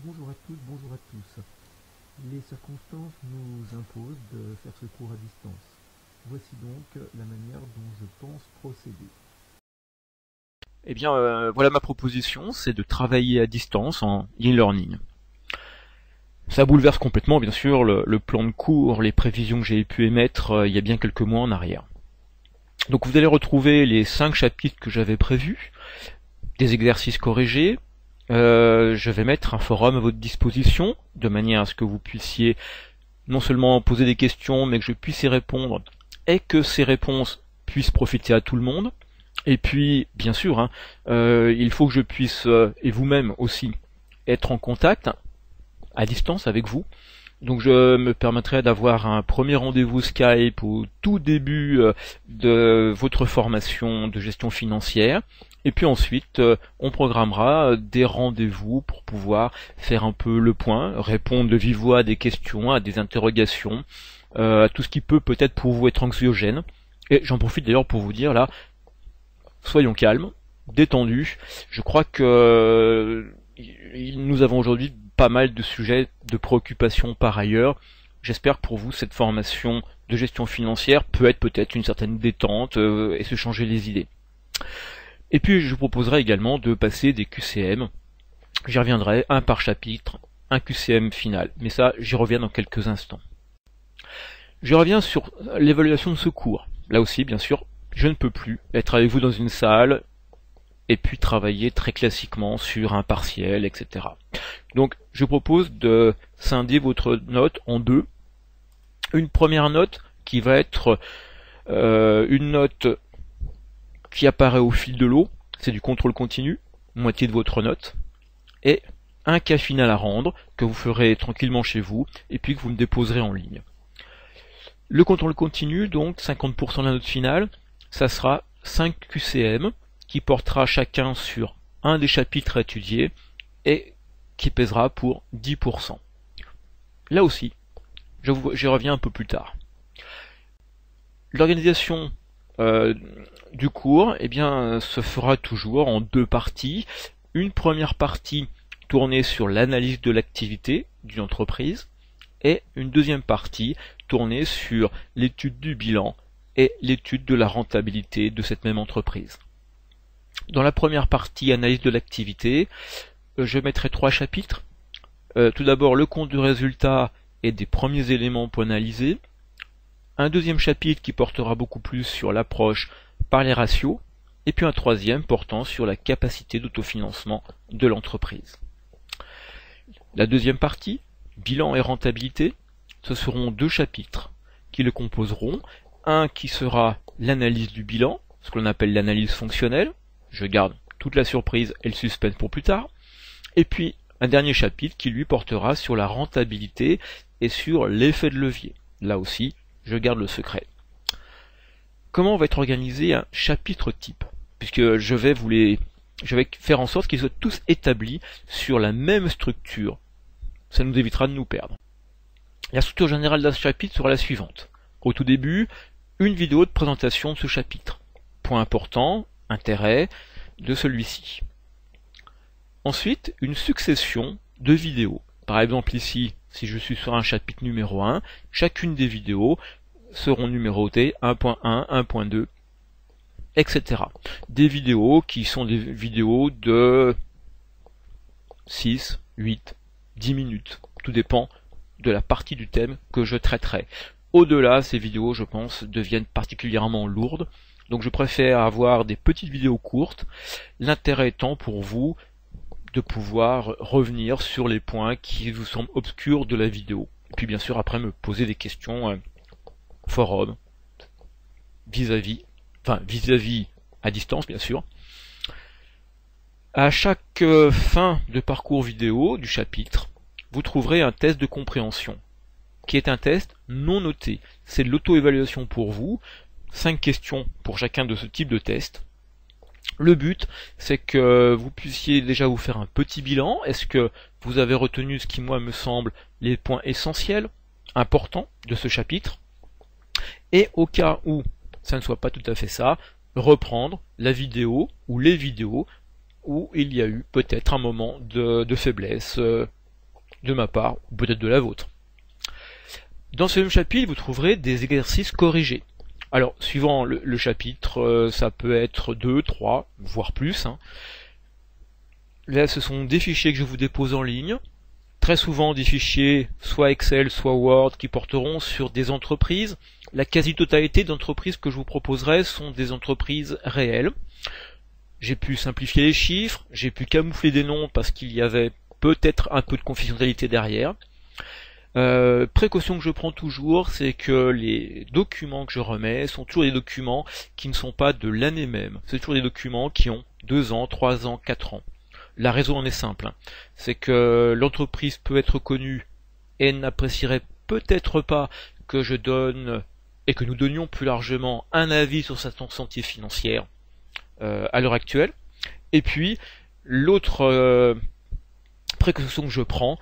Bonjour à toutes, bonjour à tous. Les circonstances nous imposent de faire ce cours à distance. Voici donc la manière dont je pense procéder. Eh bien, voilà ma proposition, c'est de travailler à distance en e-learning. Ça bouleverse complètement, bien sûr, le plan de cours, les prévisions que j'ai pu émettre il y a bien quelques mois en arrière. Donc vous allez retrouver les 5 chapitres que j'avais prévus, des exercices corrigés. Je vais mettre un forum à votre disposition, de manière à ce que vous puissiez non seulement poser des questions, mais que je puisse y répondre, et que ces réponses puissent profiter à tout le monde. Et puis, bien sûr, il faut que je puisse, et vous-même aussi, être en contact, à distance avec vous. Donc je me permettrai d'avoir un premier rendez-vous Skype au tout début de votre formation de gestion financière. Et puis ensuite, on programmera des rendez-vous pour pouvoir faire un peu le point, répondre de vive voix à des questions, à des interrogations, à tout ce qui peut peut-être pour vous être anxiogène. Et j'en profite d'ailleurs pour vous dire là, soyons calmes, détendus. Je crois que nous avons aujourd'hui pas mal de sujets de préoccupation par ailleurs. J'espère que pour vous, cette formation de gestion financière peut être peut-être une certaine détente et se changer les idées. Et puis je vous proposerai également de passer des QCM. J'y reviendrai, un par chapitre, un QCM final. Mais ça, j'y reviens dans quelques instants. Je reviens sur l'évaluation de ce cours. Là aussi, bien sûr, je ne peux plus être avec vous dans une salle et puis travailler très classiquement sur un partiel, etc. Donc je propose de scinder votre note en deux. Une première note qui va être une note qui apparaît au fil de l'eau, c'est du contrôle continu, moitié de votre note, et un cas final à rendre que vous ferez tranquillement chez vous et puis que vous me déposerez en ligne. Le contrôle continu, donc 50% de la note finale, ça sera 5 QCM qui portera chacun sur un des chapitres à étudier et qui pèsera pour 10%. Là aussi, j'y reviens un peu plus tard. L'organisation du cours se fera toujours en deux parties. Une première partie tournée sur l'analyse de l'activité d'une entreprise et une deuxième partie tournée sur l'étude du bilan et l'étude de la rentabilité de cette même entreprise. Dans la première partie, analyse de l'activité, je mettrai 3 chapitres. Tout d'abord, le compte de résultat et des premiers éléments pour analyser. Un deuxième chapitre qui portera beaucoup plus sur l'approche par les ratios. Et puis un troisième portant sur la capacité d'autofinancement de l'entreprise. La deuxième partie, bilan et rentabilité, ce seront 2 chapitres qui le composeront. Un qui sera l'analyse du bilan, ce que l'on appelle l'analyse fonctionnelle. Je garde toute la surprise et le suspense pour plus tard. Et puis un dernier chapitre qui lui portera sur la rentabilité et sur l'effet de levier. Là aussi, je garde le secret. Comment va être organisé un chapitre type? Puisque je vais faire en sorte qu'ils soient tous établis sur la même structure. Ça nous évitera de nous perdre. La structure générale d'un chapitre sera la suivante. Au tout début, une vidéo de présentation de ce chapitre. Point important, intérêt de celui-ci. Ensuite, une succession de vidéos. Par exemple ici, si je suis sur un chapitre numéro 1, chacune des vidéos seront numérotées 1.1, 1.2, etc. Des vidéos qui sont des vidéos de 6, 8, 10 minutes. Tout dépend de la partie du thème que je traiterai. Au-delà, ces vidéos, je pense, deviennent particulièrement lourdes. Donc je préfère avoir des petites vidéos courtes, l'intérêt étant pour vous de pouvoir revenir sur les points qui vous semblent obscurs de la vidéo. Et puis bien sûr après me poser des questions forum, vis-à-vis à distance bien sûr. À chaque fin de parcours vidéo du chapitre, vous trouverez un test de compréhension, qui est un test non noté. C'est de l'auto-évaluation pour vous. 5 questions pour chacun de ce type de test. Le but, c'est que vous puissiez déjà vous faire un petit bilan. Est-ce que vous avez retenu ce qui, moi, me semble les points essentiels, importants de ce chapitre? Et au cas où ça ne soit pas tout à fait ça, reprendre la vidéo ou les vidéos où il y a eu peut-être un moment de faiblesse, de ma part, ou peut-être de la vôtre. Dans ce même chapitre, vous trouverez des exercices corrigés. Alors, suivant le chapitre, ça peut être 2, 3, voire plus. Là, ce sont des fichiers que je vous dépose en ligne. Très souvent des fichiers, soit Excel, soit Word, qui porteront sur des entreprises. La quasi-totalité d'entreprises que je vous proposerai sont des entreprises réelles. J'ai pu simplifier les chiffres, j'ai pu camoufler des noms parce qu'il y avait peut-être un peu de confidentialité derrière. Précaution que je prends toujours, c'est que les documents que je remets sont toujours des documents qui ne sont pas de l'année même. C'est toujours des documents qui ont 2 ans, 3 ans, 4 ans. La raison en est simple, c'est que l'entreprise peut être connue et n'apprécierait peut-être pas que je donne et que nous donnions plus largement un avis sur sa santé financière à l'heure actuelle. Et puis l'autre précaution que je prends,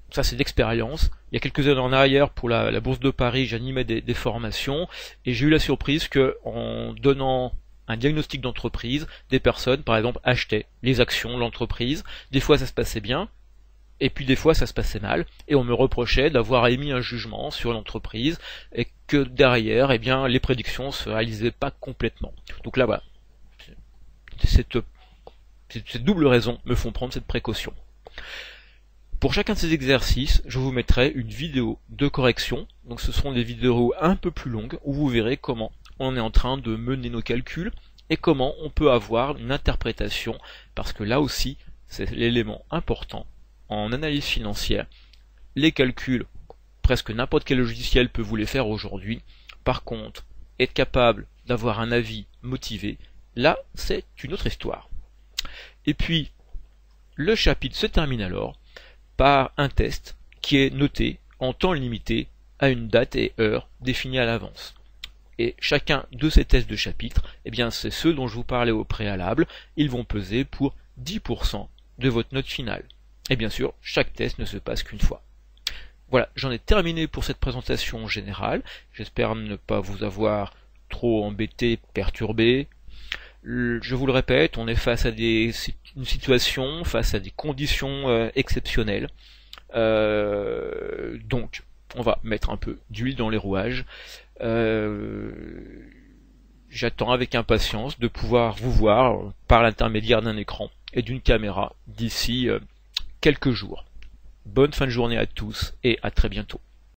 ça c'est d'expérience. Il y a quelques années en arrière, pour la Bourse de Paris, j'animais des formations et j'ai eu la surprise que en donnant un diagnostic d'entreprise, des personnes, par exemple, achetaient les actions de l'entreprise. Des fois, ça se passait bien, et puis des fois, ça se passait mal, et on me reprochait d'avoir émis un jugement sur l'entreprise, et que derrière, eh bien, les prédictions se réalisaient pas complètement. Donc là, voilà. Cette double raison me font prendre cette précaution. Pour chacun de ces exercices, je vous mettrai une vidéo de correction. Donc ce seront des vidéos un peu plus longues, où vous verrez comment on est en train de mener nos calculs et comment on peut avoir une interprétation, parce que là aussi c'est l'élément important en analyse financière. Les calculs, presque n'importe quel logiciel peut vous les faire aujourd'hui. Par contre, être capable d'avoir un avis motivé, là c'est une autre histoire. Et puis le chapitre se termine alors par un test qui est noté en temps limité à une date et heure définie à l'avance. Et chacun de ces tests de chapitre, eh bien c'est ceux dont je vous parlais au préalable, ils vont peser pour 10% de votre note finale. Et bien sûr, chaque test ne se passe qu'une fois. Voilà, j'en ai terminé pour cette présentation générale. J'espère ne pas vous avoir trop embêté, perturbé. Je vous le répète, on est face à une situation, face à des conditions exceptionnelles. Donc, on va mettre un peu d'huile dans les rouages. J'attends avec impatience de pouvoir vous voir par l'intermédiaire d'un écran et d'une caméra d'ici quelques jours. Bonne fin de journée à tous et à très bientôt.